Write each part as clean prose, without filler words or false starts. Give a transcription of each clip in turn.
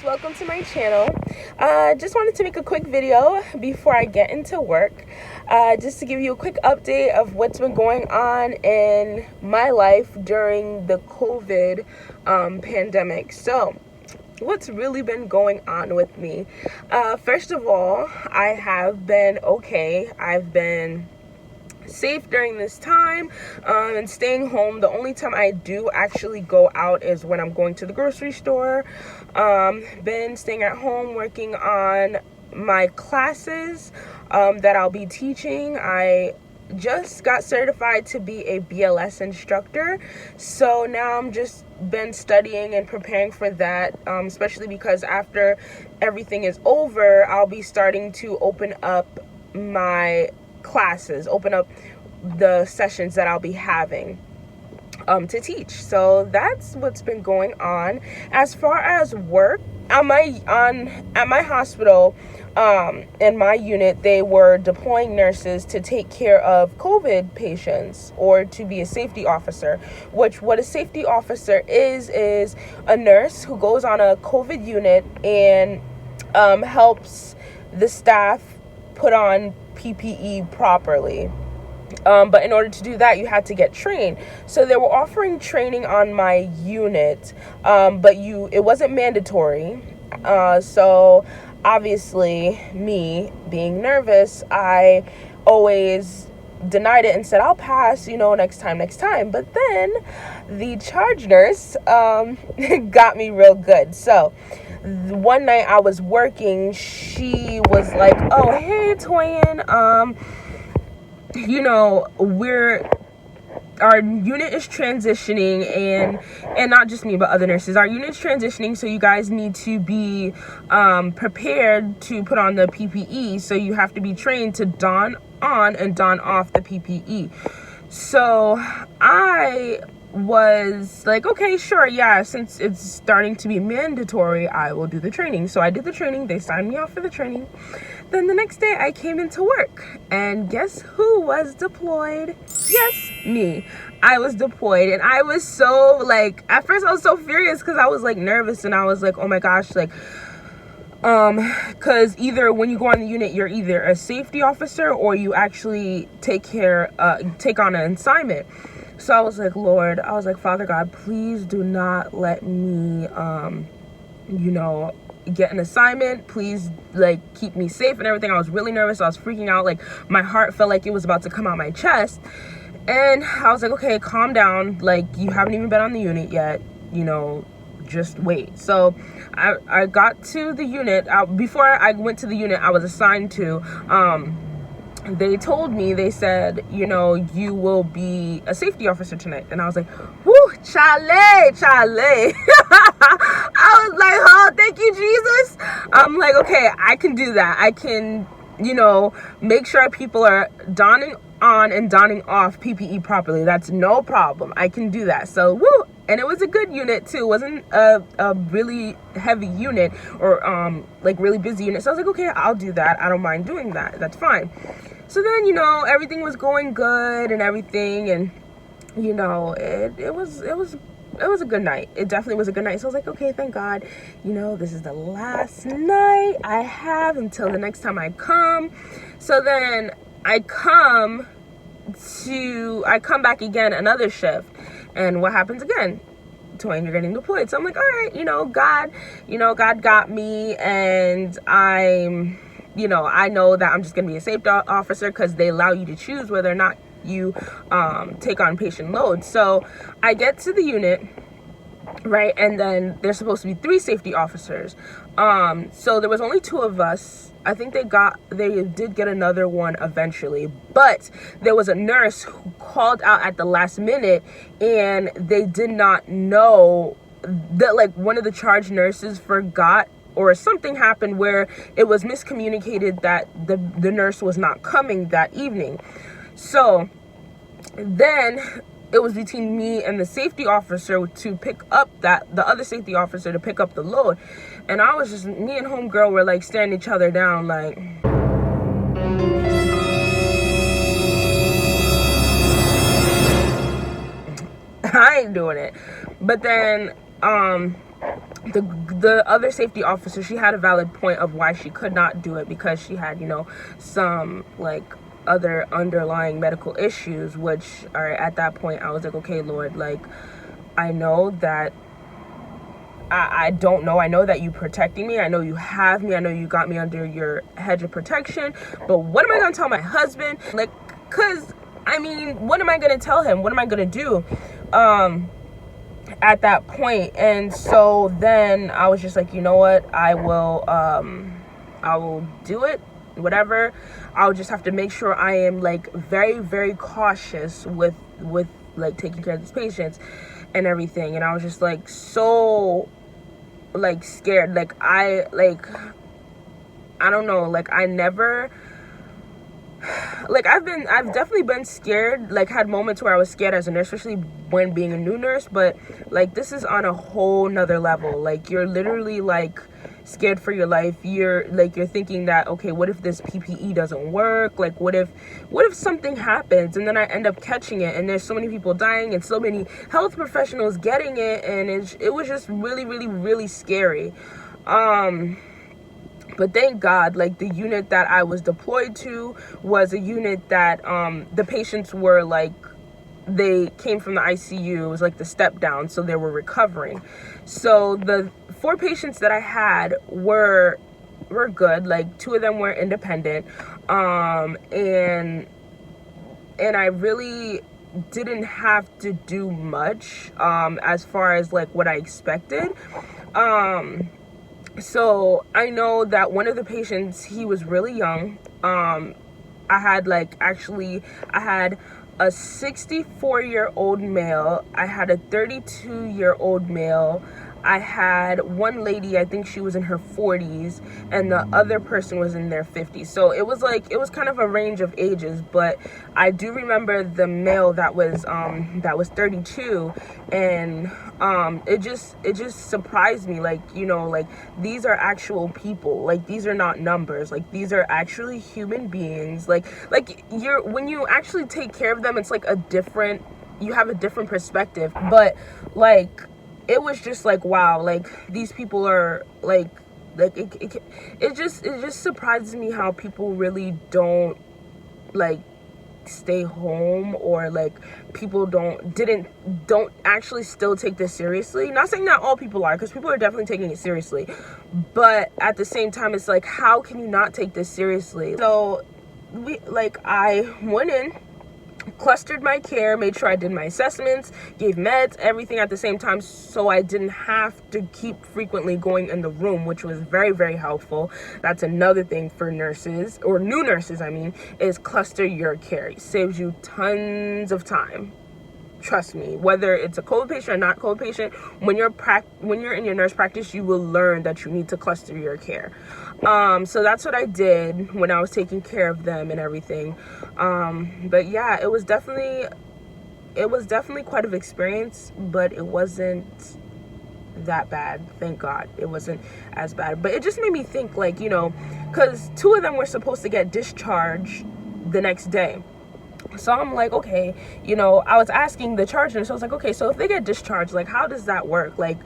guys, welcome to my channel. Just wanted to make a quick video before I get into work, just to give you a quick update of what's been going on in my life during the COVID pandemic. So what's really been going on with me? First of all, I have been okay. I've been safe during this time and staying home. The only time I do actually go out is when I'm going to the grocery store. Been staying at home working on my classes that I'll be teaching. I just got certified to be a BLS instructor, so now I'm just been studying and preparing for that, especially because after everything is over, I'll be starting to open up my classes, open up the sessions that I'll be having to teach. So that's what's been going on. As far as work, at my hospital, in my unit, they were deploying nurses to take care of COVID patients, or to be a safety officer. What a safety officer is a nurse who goes on a COVID unit and helps the staff put on PPE properly. But in order to do that, you had to get trained. So they were offering training on my unit, but it wasn't mandatory. So obviously, me being nervous, I always denied it and said, I'll pass, next time. But then the charge nurse got me real good. So one night I was working, she was like, oh, hey, Toyin, our unit is transitioning, and not just me, but other nurses. Our unit is transitioning, so you guys need to be prepared to put on the PPE. So you have to be trained to don on and don off the PPE. So I was like, okay, sure, yeah, since it's starting to be mandatory, I will do the training. So I did the training. They signed me off for the training. Then the next day I came into work, and guess who was deployed? Yes, me. I was deployed, and I was so, at first I was so furious because I was nervous, and I was like, oh my gosh, because either when you go on the unit, you're either a safety officer or you actually take on an assignment. So I was like, Lord, Father God, please do not let me, get an assignment. Please, keep me safe and everything. I was really nervous. I was freaking out. My heart felt like it was about to come out my chest. And I was like, okay, calm down. You haven't even been on the unit yet. Just wait. So I got to the unit. Before I went to the unit I was assigned to, they told me, they said, you will be a safety officer tonight. And I was like, whoo, chale. I was like, oh, thank you, Jesus. I'm like, okay, I can do that. I can, make sure people are donning on and donning off PPE properly. That's no problem. I can do that. So, woo. And it was a good unit too. It wasn't a really heavy unit or really busy unit. So I was like, okay, I'll do that. I don't mind doing that. That's fine. So then, everything was going good and everything, and it was a good night. It definitely was a good night. So I was like, okay, thank God. This is the last night I have until the next time I come. So then I come back again, another shift. And what happens again? Toyin, you're getting deployed. So I'm like, all right, God got me, and I know that I'm just going to be a safety officer because they allow you to choose whether or not you take on patient load. So I get to the unit, right, and then there's supposed to be 3 safety officers. So there was only 2 of us. I think they did get another one eventually, but there was a nurse who called out at the last minute, and they did not know that one of the charge nurses forgot, or something happened where it was miscommunicated that the nurse was not coming that evening. So then it was between me and the safety officer to pick up the other safety officer to pick up the load. And I was just, me and homegirl were staring each other down, I ain't doing it. But then the other safety officer, she had a valid point of why she could not do it, because she had, some like other underlying medical issues, which are at that point I was like, okay, Lord, like I know that I don't know. I know that you protecting me. I know you have me. I know you got me under your hedge of protection. But what am I going to tell my husband? Like, because, I mean, what am I going to tell him? What am I going to do at that point? And so then I was just like, you know what? I will do it. Whatever. I'll just have to make sure I am, like, very, very cautious with like, taking care of these patients and everything. And I was just, like, so like scared. Like I don't know, like I never, like I've definitely been scared, like had moments where I was scared as a nurse, especially when being a new nurse, but like this is on a whole nother level. Like you're literally like scared for your life. You're thinking that, okay, what if this PPE doesn't work? Like what if something happens and then I end up catching it and there's so many people dying and so many health professionals getting it, and it was just really, really, really scary. But thank God, like the unit that I was deployed to was a unit that the patients were like, they came from the ICU. It was like the step down, so they were recovering. So the 4 patients that I had were good. Like 2 of them were independent, and I really didn't have to do much as far as like what I expected. So I know that one of the patients, he was really young. I had a 64-year-old male. I had a 32-year-old male. I had one lady, I think she was in her 40s, and the other person was in their 50s. So it was kind of a range of ages, but I do remember the male that was 32, and it just surprised me, like, like these are actual people, like these are not numbers, like these are actually human beings, like when you actually take care of them, it's like you have a different perspective. But like it was just like, wow, like these people are like it just surprises me how people really don't like stay home, or like people don't actually still take this seriously. Not saying that all people are, because people are definitely taking it seriously, but at the same time it's like, how can you not take this seriously? So I went in, clustered my care, made sure I did my assessments, gave meds, everything at the same time, so I didn't have to keep frequently going in the room, which was very, very helpful. That's another thing for nurses, or new nurses, I mean, is cluster your care. It saves you tons of time. Trust me, whether it's a COVID patient or not COVID patient, when you're in your nurse practice, you will learn that you need to cluster your care. So that's what I did when I was taking care of them and everything. But yeah, it was definitely quite an experience, but it wasn't that bad. Thank God it wasn't as bad. But it just made me think, like, because 2 of them were supposed to get discharged the next day. So I'm like, okay, I was asking the charge nurse, so I was like, okay, so if they get discharged, like, how does that work? Like,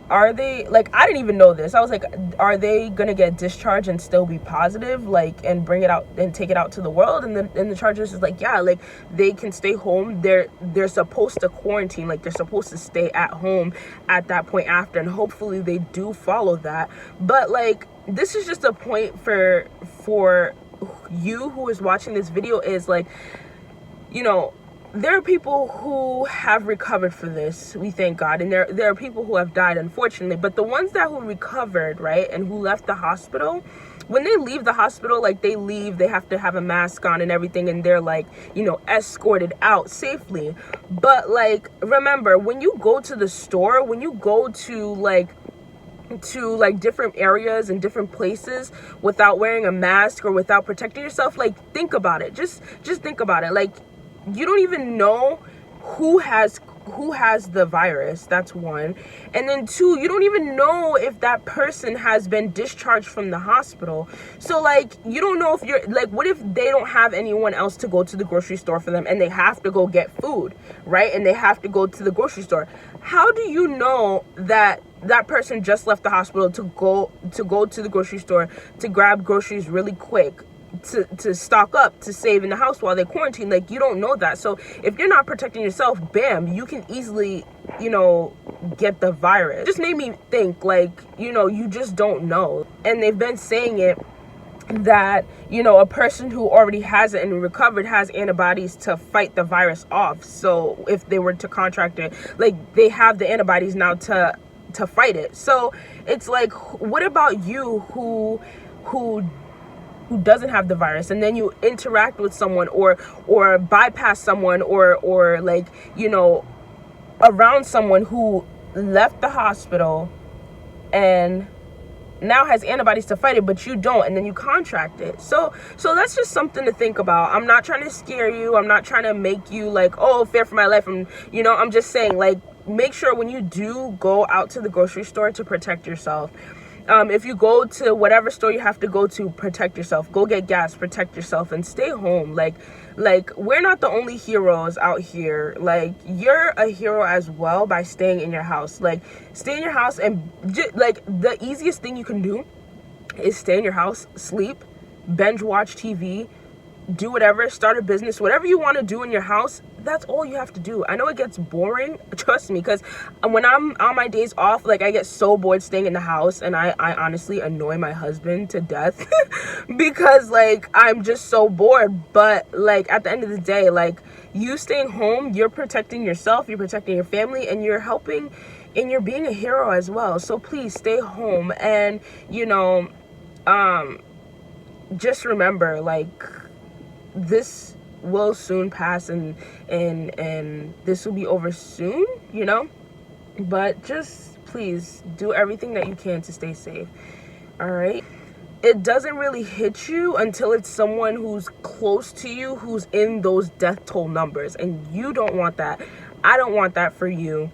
are they, like, I didn't even know this. I was like, are they gonna get discharged and still be positive, like, and bring it out and take it out to the world? And the charge nurse is like, yeah, like, they can stay home. They're supposed to quarantine, like, they're supposed to stay at home at that point after, and hopefully they do follow that. But like, this is just a point for you who is watching this video, is like, there are people who have recovered for this, we thank God, and there are people who have died, unfortunately. But the ones that who recovered, right, and who left the hospital, when they leave the hospital, like, they have to have a mask on and everything, and they're like, escorted out safely. But like, remember, when you go to the store, when you go to different areas and different places without wearing a mask or without protecting yourself, like, think about it. Just think about it. Like, you don't even know who has the virus. That's one. And then 2, you don't even know if that person has been discharged from the hospital. So like, you don't know if you're like, what if they don't have anyone else to go to the grocery store for them, and they have to go get food, right? And they have to go to the grocery store. How do you know that that person just left the hospital to go to the grocery store to grab groceries really quick to stock up to save in the house while they quarantine. Like, you don't know that. So if you're not protecting yourself, bam, you can easily, get the virus. It just made me think, like, you just don't know. And they've been saying it that a person who already has it and recovered has antibodies to fight the virus off. So if they were to contract it, like, they have the antibodies now to fight it. So it's like, what about you who doesn't have the virus, and then you interact with someone or bypass someone or like, around someone who left the hospital and now has antibodies to fight it, but you don't, and then you contract it. So that's just something to think about. I'm not trying to scare you. I'm not trying to make you like, oh, fear for my life. And I'm just saying, like, make sure when you do go out to the grocery store to protect yourself. If you go to whatever store you have to go to, protect yourself. Go get gas, protect yourself, and stay home. Like we're not the only heroes out here. Like, you're a hero as well by staying in your house. Like, stay in your house, and like, the easiest thing you can do is stay in your house, sleep, binge watch TV, do whatever, start a business, whatever you want to do in your house. That's all you have to do. I know it gets boring, trust me, because when I'm on my days off, like, I get so bored staying in the house, and I honestly annoy my husband to death because, like, I'm just so bored. But, like, at the end of the day, like, you staying home, you're protecting yourself, you're protecting your family, and you're helping, and you're being a hero as well. So please stay home, and just remember, like, this will soon pass, and this will be over soon, but just please do everything that you can to stay safe. All right, it doesn't really hit you until it's someone who's close to you who's in those death toll numbers, and you don't want that. I don't want that for you.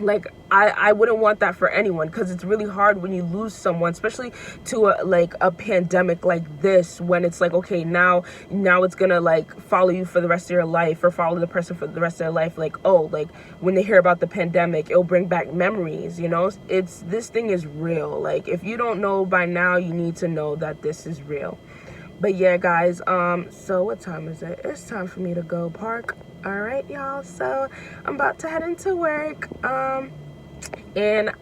Like, I wouldn't want that for anyone, because it's really hard when you lose someone, especially to a pandemic like this, when it's like, okay, now it's gonna, like, follow you for the rest of your life, or follow the person for the rest of their life. Like, oh, like, when they hear about the pandemic, it'll bring back memories. This thing is real. Like, if you don't know by now, you need to know that this is real. But yeah, guys, so what time is it? It's time for me to go park. All right, y'all, so I'm about to head into work, and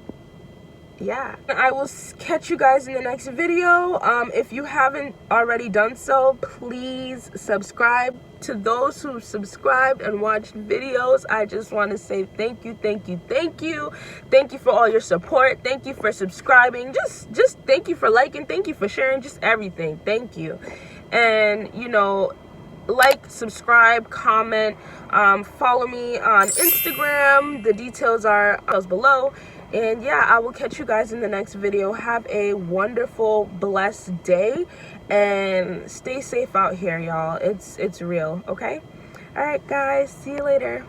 yeah, I will catch you guys in the next video. If you haven't already done so, please subscribe. To those who subscribed and watched videos, I just want to say thank you for all your support. Thank you for subscribing. Just thank you for liking. Thank you for sharing. Just everything. Thank you. And like, subscribe, comment, follow me on Instagram. The details are below. And yeah, I will catch you guys in the next video. Have a wonderful, blessed day, and stay safe out here, y'all. It's real, okay? All right, guys, see you later.